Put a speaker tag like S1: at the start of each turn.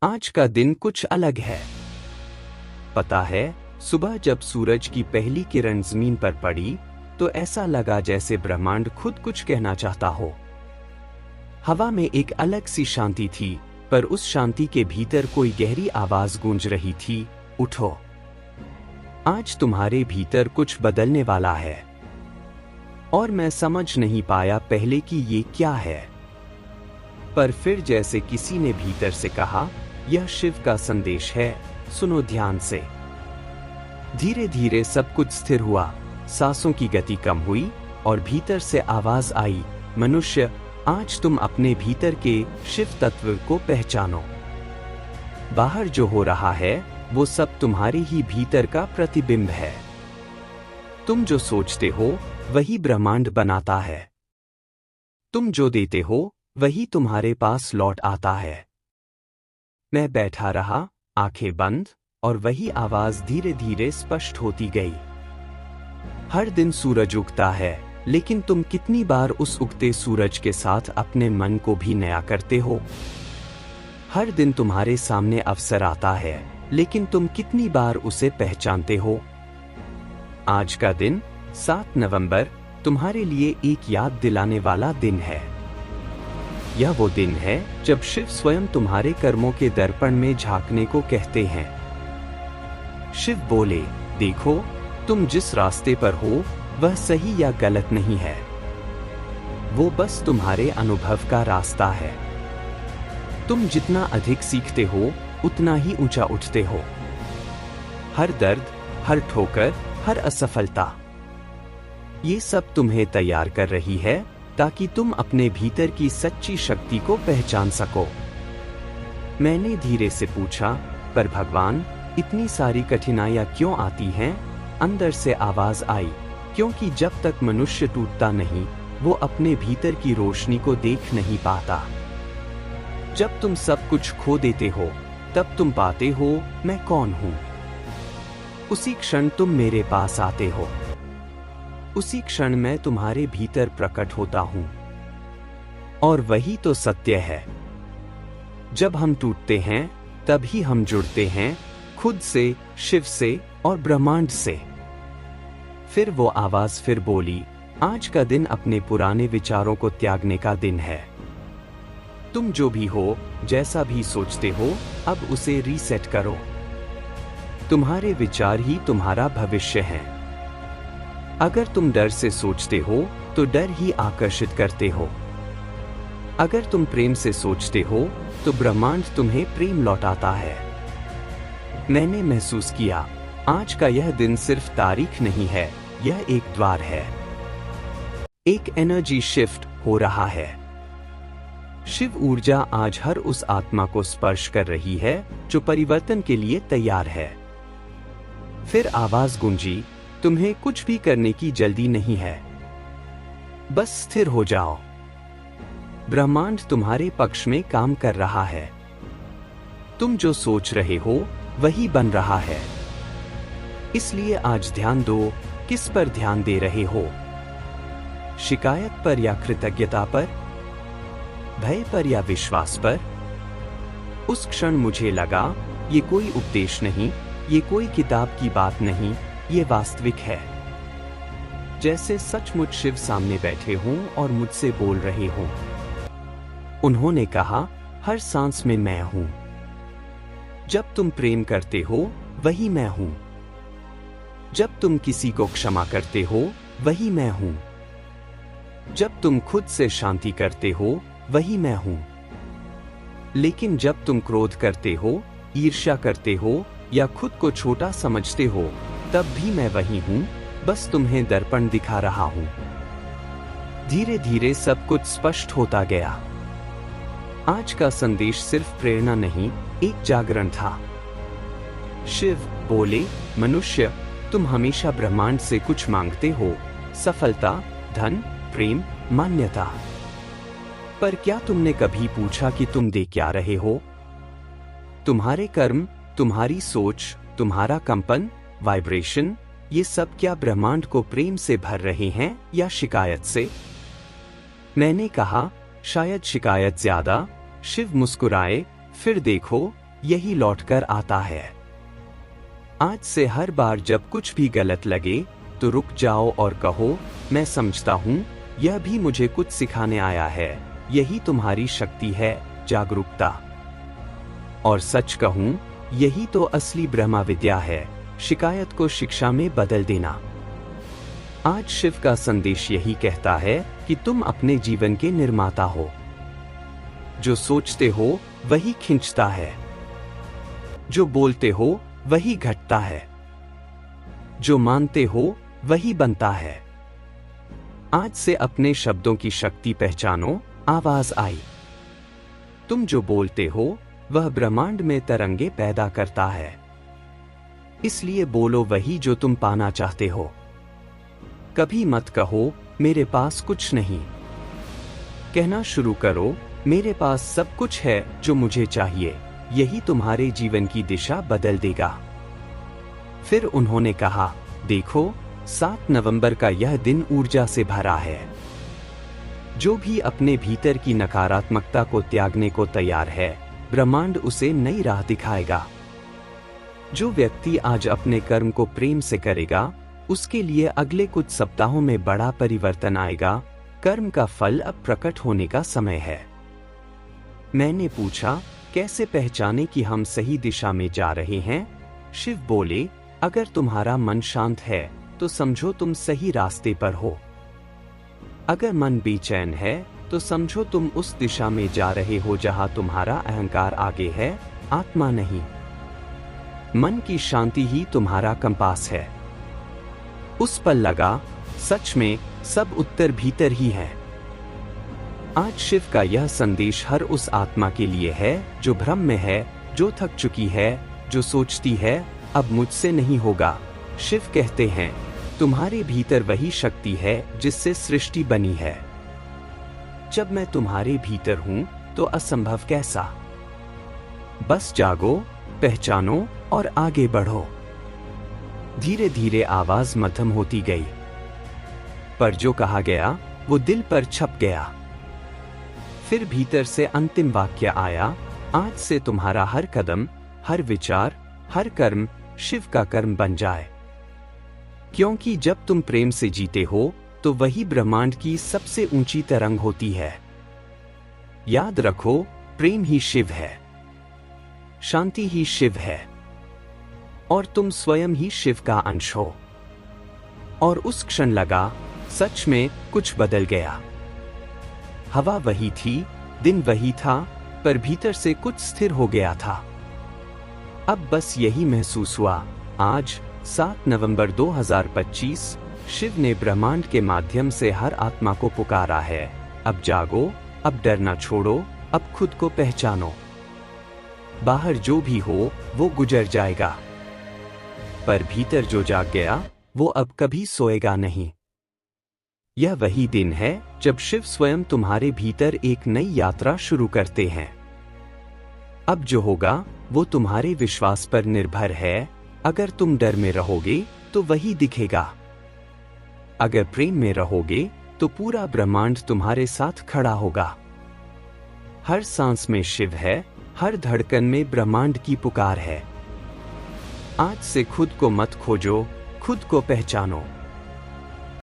S1: आज का दिन कुछ अलग है। पता है, सुबह जब सूरज की पहली किरण जमीन पर पड़ी तो ऐसा लगा जैसे ब्रह्मांड खुद कुछ कहना चाहता हो। हवा में एक अलग सी शांति थी, पर उस शांति के भीतर कोई गहरी आवाज गूंज रही थी, उठो। आज तुम्हारे भीतर कुछ बदलने वाला है। और मैं समझ नहीं पाया पहले कि ये क्या है, पर फिर जैसे किसी ने भीतर से कहा, यह शिव का संदेश है, सुनो ध्यान से। धीरे धीरे सब कुछ स्थिर हुआ, सांसों की गति कम हुई और भीतर से आवाज आई, मनुष्य, आज तुम अपने भीतर के शिव तत्व को पहचानो। बाहर जो हो रहा है वो सब तुम्हारे ही भीतर का प्रतिबिंब है। तुम जो सोचते हो वही ब्रह्मांड बनाता है। तुम जो देते हो वही तुम्हारे पास लौट आता है। मैं बैठा रहा, आंखें बंद, और वही आवाज धीरे धीरे स्पष्ट होती गई। हर दिन सूरज उगता है, लेकिन तुम कितनी बार उस उगते सूरज के साथ अपने मन को भी नया करते हो? हर दिन तुम्हारे सामने अवसर आता है, लेकिन तुम कितनी बार उसे पहचानते हो? आज का दिन 7 नवंबर तुम्हारे लिए एक याद दिलाने वाला दिन है। यह वो दिन है जब शिव स्वयं तुम्हारे कर्मों के दर्पण में झांकने को कहते हैं। शिव बोले, देखो, तुम जिस रास्ते पर हो वह सही या गलत नहीं है। वो बस तुम्हारे अनुभव का रास्ता है। तुम जितना अधिक सीखते हो उतना ही ऊंचा उठते हो। हर दर्द, हर ठोकर, हर असफलता, ये सब तुम्हें तैयार कर रही है ताकि तुम अपने भीतर की सच्ची शक्ति को पहचान सको। मैंने धीरे से पूछा, पर भगवान, इतनी सारी कठिनाइयां क्यों आती हैं? अंदर से आवाज आई, क्योंकि जब तक मनुष्य टूटता नहीं वो अपने भीतर की रोशनी को देख नहीं पाता। जब तुम सब कुछ खो देते हो तब तुम पाते हो मैं कौन हूं। उसी क्षण तुम मेरे पास आते हो। उसी क्षण मैं तुम्हारे भीतर प्रकट होता हूं। और वही तो सत्य है। जब हम टूटते हैं तभी हम जुड़ते हैं, खुद से, शिव से और ब्रह्मांड से। फिर वो आवाज फिर बोली, आज का दिन अपने पुराने विचारों को त्यागने का दिन है। तुम जो भी हो, जैसा भी सोचते हो, अब उसे रीसेट करो। तुम्हारे विचार ही तुम्हारा भविष्य है। अगर तुम डर से सोचते हो तो डर ही आकर्षित करते हो। अगर तुम प्रेम से सोचते हो तो ब्रह्मांड तुम्हें प्रेम लौटाता है। मैंने महसूस किया, आज का यह दिन सिर्फ तारीख नहीं है, यह एक द्वार है। एक एनर्जी शिफ्ट हो रहा है। शिव ऊर्जा आज हर उस आत्मा को स्पर्श कर रही है जो परिवर्तन के लिए तैयार है। फिर आवाज गूंजी, तुम्हें कुछ भी करने की जल्दी नहीं है, बस स्थिर हो जाओ। ब्रह्मांड तुम्हारे पक्ष में काम कर रहा है। तुम जो सोच रहे हो वही बन रहा है। इसलिए आज ध्यान दो, किस पर ध्यान दे रहे हो? शिकायत पर या कृतज्ञता पर? भय पर या विश्वास पर? उस क्षण मुझे लगा, ये कोई उपदेश नहीं, ये कोई किताब की बात नहीं, ये वास्तविक है। जैसे सचमुच शिव सामने बैठे हों और मुझसे बोल रहे हों। उन्होंने कहा, हर सांस में मैं हूं। जब तुम प्रेम करते हो वही मैं हूं। जब तुम किसी को क्षमा करते हो वही मैं हूं। जब तुम खुद से शांति करते हो वही मैं हूं। लेकिन जब तुम क्रोध करते हो, ईर्ष्या करते हो या खुद को छोटा समझते हो, तब भी मैं वही हूं, बस तुम्हें दर्पण दिखा रहा हूं। धीरे धीरे सब कुछ स्पष्ट होता गया। आज का संदेश सिर्फ प्रेरणा नहीं, एक जागरण था। शिव बोले, मनुष्य, तुम हमेशा ब्रह्मांड से कुछ मांगते हो, सफलता, धन, प्रेम, मान्यता। पर क्या तुमने कभी पूछा कि तुम दे क्या रहे हो? तुम्हारे कर्म, तुम्हारी सोच, तुम्हारा कंपन, वाइब्रेशन, ये सब क्या ब्रह्मांड को प्रेम से भर रहे हैं या शिकायत से? मैंने कहा, शायद शिकायत ज्यादा। शिव मुस्कुराए, फिर देखो, यही लौटकर आता है। आज से हर बार जब कुछ भी गलत लगे तो रुक जाओ और कहो, मैं समझता हूँ, यह भी मुझे कुछ सिखाने आया है। यही तुम्हारी शक्ति है, जागरूकता। और सच कहूँ, यही तो असली ब्रह्मा विद्या है, शिकायत को शिक्षा में बदल देना। आज शिव का संदेश यही कहता है कि तुम अपने जीवन के निर्माता हो। जो सोचते हो वही खिंचता है, जो बोलते हो वही घटता है, जो मानते हो वही बनता है। आज से अपने शब्दों की शक्ति पहचानो। आवाज आई। तुम जो बोलते हो वह ब्रह्मांड में तरंगे पैदा करता है, इसलिए बोलो वही जो तुम पाना चाहते हो। कभी मत कहो मेरे पास कुछ नहीं, कहना शुरू करो मेरे पास सब कुछ है जो मुझे चाहिए। यही तुम्हारे जीवन की दिशा बदल देगा। फिर उन्होंने कहा, देखो 7 नवंबर का यह दिन ऊर्जा से भरा है। जो भी अपने भीतर की नकारात्मकता को त्यागने को तैयार है, ब्रह्मांड उसे नई राह दिखाएगा। जो व्यक्ति आज अपने कर्म को प्रेम से करेगा, उसके लिए अगले कुछ सप्ताहों में बड़ा परिवर्तन आएगा। कर्म का फल अब प्रकट होने का समय है। मैंने पूछा, कैसे पहचाने कि हम सही दिशा में जा रहे हैं? शिव बोले, अगर तुम्हारा मन शांत है तो समझो तुम सही रास्ते पर हो। अगर मन बेचैन है तो समझो तुम उस दिशा में जा रहे हो जहां तुम्हारा अहंकार आगे है, आत्मा नहीं। मन की शांति ही तुम्हारा कंपास है। उस पर लगा, सच में सब उत्तर भीतर ही है। आज शिव का यह संदेश हर उस आत्मा के लिए है जो भ्रम में है, जो थक चुकी है, जो सोचती है अब मुझसे नहीं होगा। शिव कहते हैं, तुम्हारे भीतर वही शक्ति है जिससे सृष्टि बनी है। जब मैं तुम्हारे भीतर हूं तो असंभव कैसा? बस जागो, पहचानो और आगे बढ़ो। धीरे धीरे आवाज मध्यम होती गई, पर जो कहा गया वो दिल पर छप गया। फिर भीतर से अंतिम वाक्य आया, आज से तुम्हारा हर कदम, हर विचार, हर कर्म शिव का कर्म बन जाए। क्योंकि जब तुम प्रेम से जीते हो तो वही ब्रह्मांड की सबसे ऊंची तरंग होती है। याद रखो, प्रेम ही शिव है, शांति ही शिव है, और तुम स्वयं ही शिव का अंश हो। और उस क्षण लगा, सच में कुछ बदल गया। हवा वही थी, दिन वही था, पर भीतर से कुछ स्थिर हो गया था। अब बस यही महसूस हुआ, आज 7 नवंबर 2025 शिव ने ब्रह्मांड के माध्यम से हर आत्मा को पुकारा है। अब जागो, अब डरना छोड़ो, अब खुद को पहचानो। बाहर जो भी हो वो गुजर जाएगा, पर भीतर जो जाग गया वो अब कभी सोएगा नहीं। यह वही दिन है जब शिव स्वयं तुम्हारे भीतर एक नई यात्रा शुरू करते हैं। अब जो होगा वो तुम्हारे विश्वास पर निर्भर है। अगर तुम डर में रहोगे तो वही दिखेगा, अगर प्रेम में रहोगे तो पूरा ब्रह्मांड तुम्हारे साथ खड़ा होगा। हर सांस में शिव है, हर धड़कन में ब्रह्मांड की पुकार है। आज से खुद को मत खोजो, खुद को पहचानो।